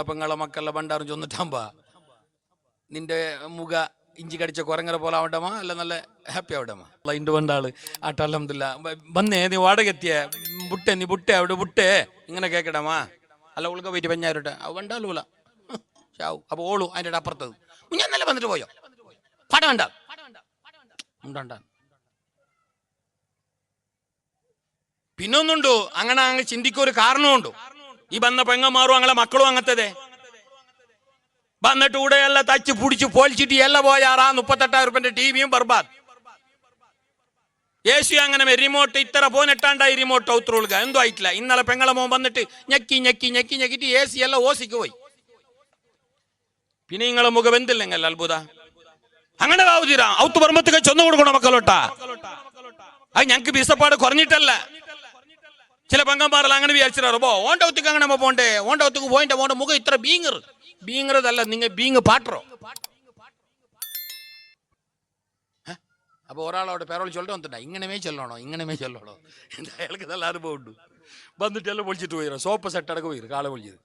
പെങ്ങളെ മക്കളെ ബണ്ടാറും ചൊന്നിട്ടാകുമ്പോ നിന്റെ മുഖ ഇഞ്ചി കടിച്ച കുരങ്ങര പോലെ ആവണ്ടമാ അല്ല നല്ല ഹാപ്പി ആവണ്ടമാ ഇണ്ട് ബണ്ടാള് ആട്ട അൽഹംദുലില്ലാ വന്നേ നീ വാടകെത്തിയ ബുട്ടെ നീ ബുട്ടെ അവിടെ ബുട്ടെ ഇങ്ങനെ കേക്കടമാ അല്ല ഉൾക്ക പോയിട്ട് പഞ്ഞാരോട്ടെ അവ വണ്ടാലൂല ചാവും അപ്പൊ ഓളു അതിൻ്റെ അപ്പുറത്തത് ഞാൻ നല്ല വന്നിട്ട് പോയോ പടം ഉണ്ടാ ഉണ്ടാ പിന്നൊന്നുണ്ടോ അങ്ങനെ അങ്ങ് ചിന്തിക്കൊരു കാരണമുണ്ടോ ഈ വന്ന പെങ്ങന്മാരും അങ്ങനെ മക്കളും അങ്ങനത്തതേ വന്നിട്ട് ഇവിടെ എല്ലാം തച്ച് പിടിച്ച് പോലിച്ചിട്ട് എല്ലാം പോയാറാ 38,000 രൂപന്റെ ടിവിയും ബർബാദ് ഏസി അങ്ങനെ റിമോട്ട് ഇത്ര പോന്നിട്ടാണ്ടായി റിമോട്ട് ഔത്രോളുക എന്തോ ആയിട്ടില്ല ഇന്നലെ പെങ്ങളെ മോൻ വന്നിട്ട് ഞെക്കിട്ട് ഏസി എല്ലാം ഓസിക്ക് പോയി പിന്നെ നിങ്ങളെ മുഖം എന്തില്ലെങ്കിൽ അത്ഭുത അങ്ങനെ ആവുതീരാ ഔത്ത് ബർമ്മത്തൊക്കെ ചൊന്നു കൊടുക്കണോ മക്കളോട്ടാ അത് ഞങ്ങക്ക് വിസപ്പാട് കുറഞ്ഞിട്ടല്ല ചില പെങ്ങന്മാരെല്ലാം അങ്ങനെ വിചാരിച്ചിട്ടോ ഓണ്ട ഔത്തേക്ക് അങ്ങനെ പോണ്ടേ ഓണ്ട ഔത്തേക്ക് പോയിന്റെ ഓണ്ട മുഖം ഇത്ര ബീങ്ങറതല്ല നിങ്ങൾ ബീങ് പാട്ടറോ അപ്പൊ ഒരാളോട് പേരോട് ചൊല്ലി വന്നിട്ടാ ഇങ്ങനമേ ചെല്ലണോ എന്താ അയാൾക്ക് നല്ല അനുഭവം ഉണ്ട് വന്നിട്ട് എല്ലാം പൊളിച്ചിട്ട് പോയിരോ സോപ്പ് സെറ്റ് അടക്കം പോയിരും കാളെ പൊളിച്ചത്